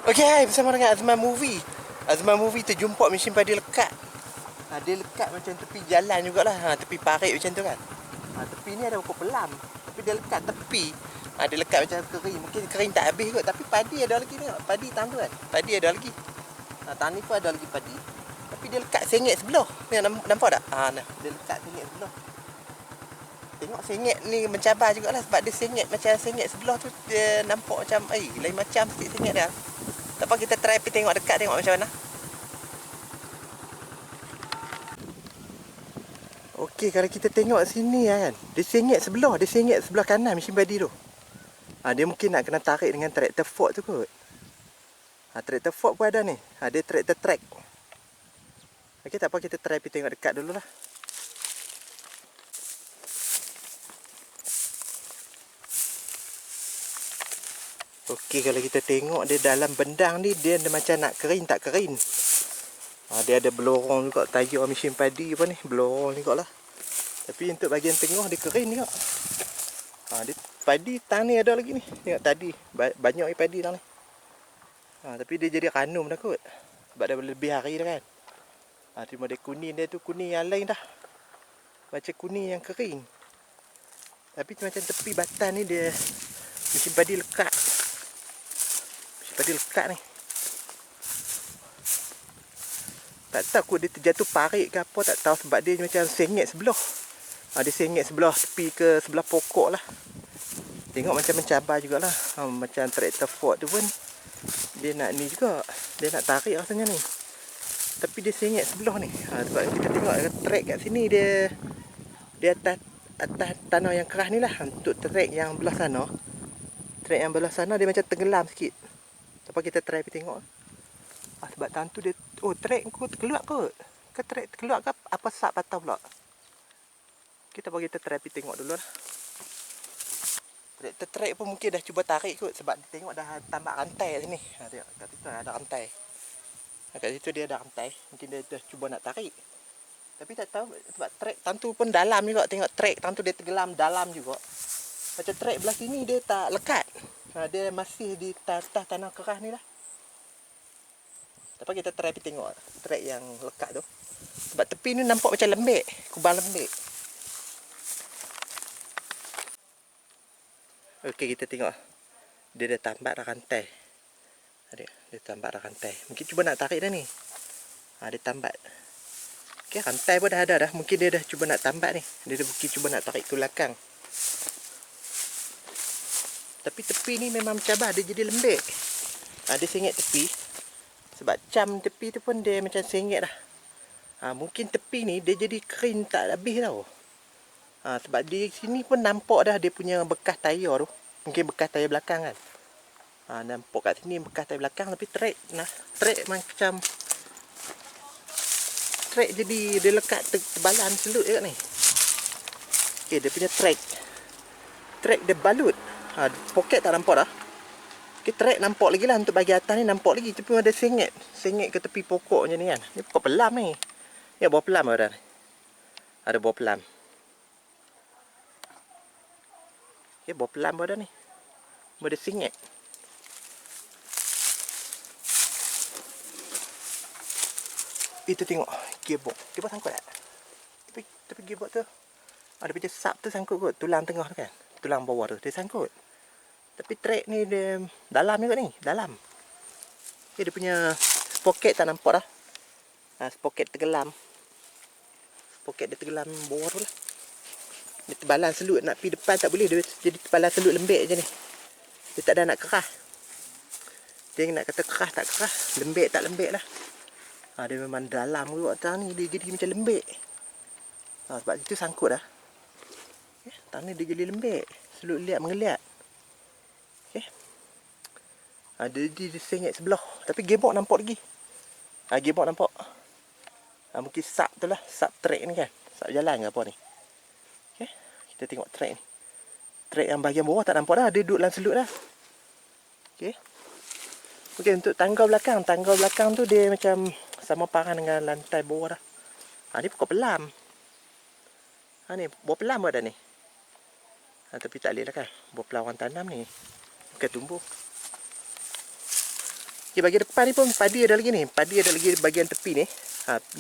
Okey, bersama dengan Azman Movie. Azman Movie terjumpa mesin padi lekat. Dia lekat macam tepi jalan jugalah. Tepi parit macam tu kan. Tepi ni ada pokok pelam. Tapi dia lekat tepi. Dia lekat macam kering. Mungkin kering tak habis kot. Tapi padi ada lagi tengok. Padi tahun tu kan. Padi ada lagi. Tahun ni pun ada lagi padi. Tapi dia lekat sengit sebelah. Tengok nampak tak? Dia lekat sengit sebelah. Tengok sengit ni mencabar jugalah. Sebab dia sengit macam sengit sebelah tu. Dia nampak macam lain macam sikit sengit dia. Tak apa, kita try pergi tengok dekat, tengok macam mana. Okey, kalau kita tengok sini kan, dia sengit sebelah kanan mesin padi tu. Dia mungkin nak kena tarik dengan traktor Ford tu kot. Traktor Ford pun ada ni. Dia traktor track. Okey, tak apa, kita try pergi tengok dekat dulu lah. Okey, kalau kita tengok dia dalam bendang ni, dia macam nak kering tak kering. Dia ada belorong juga, tayar mesin padi apa ni, belorong juga lah. Tapi untuk bahagian tengah dia kering juga. Dia padi tang ni ada lagi ni. Tengok tadi banyak padi tang ni. Tapi dia jadi ranum dah kot. Sebab dah lebih hari dah kan. Cuma dia kuning dia tu kuning yang lain dah. Macam kuning yang kering. Tapi macam tepi batan ni dia mesin padi lekat. Mesin padi lekat ni. Tak tahu kot dia terjatuh parit ke apa, tak tahu, sebab dia macam sengit sebelah. Dia sengit sebelah tepi ke sebelah pokok lah. Tengok macam mencabar jugalah. Macam traktor Ford tu pun dia nak ni juga. Dia nak tarik rasanya ni. Tapi dia sengit sebelah ni. Sebab kita tengok track kat sini dia atas tanah yang keras ni lah. Untuk track yang belah sana, track yang belah sana dia macam tenggelam sikit. Tapi kita try pergi tengok. Sebab tahun tu dia track kau terkeluar kot. Ke track terkeluar ke apa sap patah pula. Kita try pergi tengok dulu lah. Traktor track pun mungkin dah cuba tarik kot. Sebab dia tengok dah tambah rantai sini. Tengok kat situ ada rantai. Kat situ dia ada rantai. Mungkin dia dah cuba nak tarik. Tapi tak tahu sebab track tantu pun dalam juga. Tengok track tantu dia tenggelam dalam juga. Macam track belah sini dia tak lekat. Dia masih di atas tanah keras ni lah. Tapi kita try pergi tengok track yang lekat tu. Sebab tepi ni nampak macam lembik. Kubang lembik. Okey, kita tengok. Dia dah tambat dah rantai. Dia tambat dah rantai. Mungkin cuba nak tarik dah ni. Dia tambat. Okey, rantai pun dah ada dah. Mungkin dia dah cuba nak tambat ni. Dia dah mungkin cuba nak tarik tu belakang. Tapi tepi ni memang mencabar. Dia jadi lembik. Dia sengit tepi. Sebab cam tepi tu pun dia macam sengit dah. Mungkin tepi ni dia jadi kering tak habis tau. Sebab di sini pun nampak dah dia punya bekas tayar tu. Mungkin bekas tayar belakang kan. Nampak kat sini bekas tayar belakang. Tapi track macam track jadi dia lekat tebalan selut je kat ni. Okey, dia punya track dia balut. Poket tak nampak dah. Okey, track nampak lagi lah. Untuk bahagian atas ni nampak lagi. Tapi ada sengit ke tepi pokok macam ni kan. Ni pokok pelam ni. Ya, buah pelam ada ni. Ada buah pelam. Okey, buah pelam ada ni. Ada sengit. Itu tengok gearbox. Gearbox sangkut tak? Tapi gearbox tu ada macam sap tu sangkut kot. Tulang tengah tu kan. Tulang bawah tu dia sangkut. Tapi track ni dia dalam juga ni. Dalam. Okay, dia punya poket tak nampak dah. Poket tenggelam. Poket dia tenggelam bawah tu lah. Dia tebalan selut. Nak pergi depan tak boleh. Dia jadi tebalan selut lembik je ni. Dia tak ada nak keras. Dia nak kata keras tak keras. Lembik tak lembik lah. Dia memang dalam juga atas ni. Dia jadi macam lembik. Sebab itu sangkut dah. Tanah ni dia jadi lembik. Selut liat mengeliat. Okay. Dia sengit sebelah. Tapi gearbox nampak lagi. Gearbox nampak. Mungkin sap tu lah. Sap track ni kan. Sap jalan ke apa ni. Okay. Kita tengok track ni. Track yang bahagian bawah tak nampak dah. Dia duduk dalam selut dah. Okay. Okay, untuk tangga belakang. Tangga belakang tu dia macam sama parang dengan lantai bawah dah. Ni pokok pelam. Ni buah pelam ada ni. Tapi tak boleh lah kan. Buah pelam orang tanam ni. Bukan tumbuh. Okay, bagian depan ni pun padi ada lagi ni. Padi ada lagi bagian tepi ni.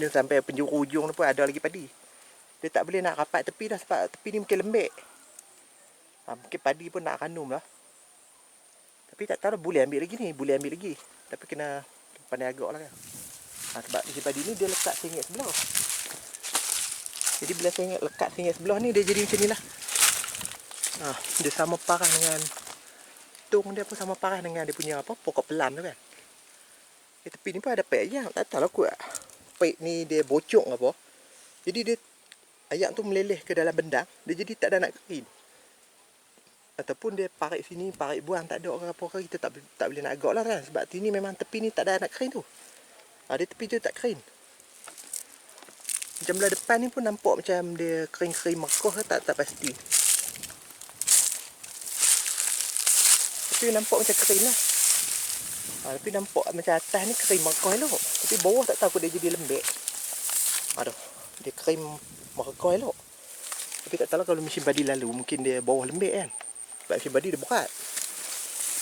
Ni sampai penjuru ujung ni pun ada lagi padi. Dia tak boleh nak rapat tepi dah sebab tepi ni mungkin lembek. Mungkin padi pun nak kandung lah. Tapi tak tahu boleh ambil lagi ni. Boleh ambil lagi. Tapi kena pandai agak lah kan. Sebab isi padi ni dia lekat sengit sebelah. Jadi bila lekat sengit sebelah ni dia jadi macam ni lah. Dia sama parah dengan tung dia pun sama parah dengan dia punya apa pokok pelan tu kan. Tepi ni pun ada paik ayam. Tak tahu lah kot. Paik ni dia bocok apa. Jadi dia ayam tu meleleh ke dalam bendang. Dia jadi tak ada nak kering. Ataupun dia parik sini, parik buang tak ada apa ke. Kita tak boleh nak agak lah kan. Sebab sini memang tepi ni tak ada nak kering tu. Dia tepi tu tak kering. Macam belah depan ni pun nampak macam dia kering-kering makoh tak pasti. Tapi nampak macam kering lah. Tapi nampak macam atas ni kering makoh elok. Tapi bawah tak tahu dia jadi lembek. Aduh, dia kering makoh elok. Tapi tak tahu lah kalau mesin padi lalu mungkin dia bawah lembek kan. Sebab mesin padi dia berat.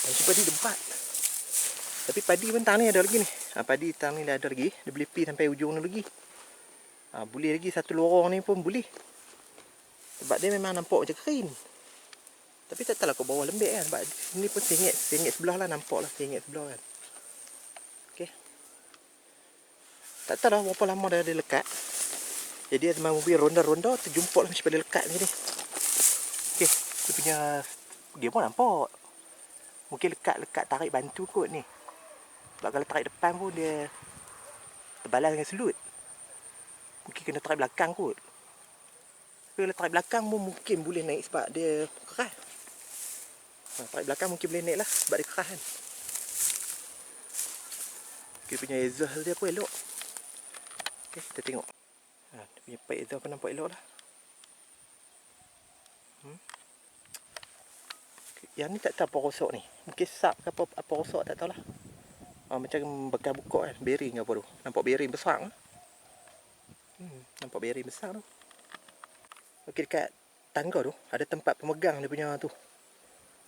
Mesin padi dia berat. Tapi padi pun tang ni ada lagi ni. Padi tang ni ada lagi. Dia boleh pergi sampai ujung ni lagi. Boleh lagi satu lorong ni pun boleh. Sebab dia memang nampak macam kering. Tapi tak tahu lah kat bawah lembek kan. Sebab ni pun sengit sebelah lah. Nampak lah sengit sebelah kan. Okay. Tak tahu lah berapa lama dah dia lekat. Jadi dia memang pergi ronda-ronda. Terjumpa lah macam pada lekat ni. Okay. Dia punya dia pun nampak. Mungkin lekat tarik bantu kot ni. Sebab kalau tarik depan pun dia terbalas dengan selut. Mungkin kena tarik belakang kot. Tapi kalau tarik belakang pun mungkin boleh naik sebab dia keras. Tarik belakang mungkin boleh naik lah sebab dia keras kan. Dia punya exhaust dia pun elok. Okay, kita tengok. Dia punya pipe exhaust pun nampak elok lah. Yang ni tak tahu apa rosak ni. Mungkin sap ke apa rosak tak tahulah. Macam bekas buka kan. Bearing apa tu. Nampak bearing besar kan. Nampak bearing besar tu. Okey, dekat tangga tu ada tempat pemegang dia punya tu.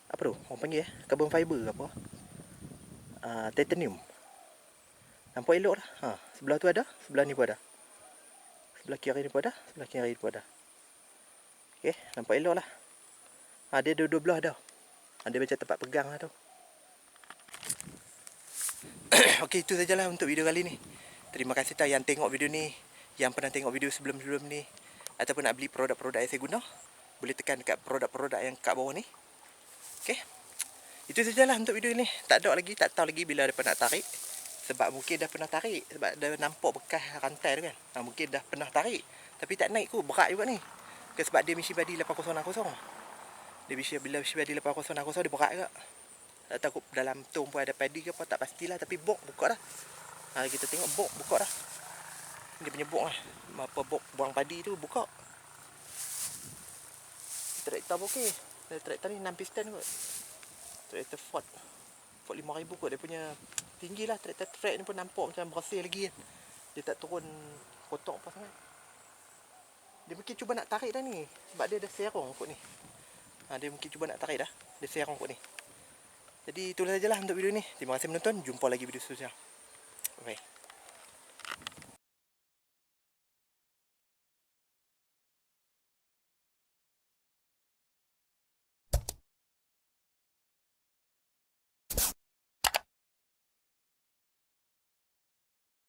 Apa tu? Orang panggil carbon fiber ke apa? Titanium. Nampak elok lah. Sebelah tu ada, sebelah ni pun ada. Sebelah kiri ni pun ada, sebelah kiri ni pun ada. Okey, nampak elok lah. Dia dua belah dah. Ada macam tempat pegang lah tu. Okey, itu sajalah untuk video kali ni. Terima kasih tak yang tengok video ni, yang pernah tengok video sebelum-sebelum ni, ataupun nak beli produk-produk yang saya guna, boleh tekan dekat produk-produk yang kat bawah ni. Okey. Itu sajalah untuk video ni. Tak tahu lagi bila dia nak tarik. Sebab mungkin dah pernah tarik. Sebab dah nampak bekas rantai tu kan. Mungkin dah pernah tarik. Tapi tak naik kot. Berat juga ni. Sebab dia mesin padi 8060. Dia bila mesin padi 8060 dia berat juga. Tak tahu dalam tong pun ada padi ke apa. Tak pastilah. Tapi bok buka dah. Kita tengok bok buka dah. Dia punya bok lah. Apa bok buang padi tu buka. Traktor pun okey. Traktor ni 6 piston kot. Traktor Ford 5000 kot. Dia punya tinggi lah. Traktor track ni pun nampak macam bersih lagi kan. Dia tak turun kotak apa sangat. Dia mungkin cuba nak tarik dah ni. Sebab dia dah serong kot ni. Dia mungkin cuba nak tarik dah. Dia serong kot ni. Jadi itulah sajalah untuk video ni. Terima kasih menonton. Jumpa lagi video seterusnya. Bye.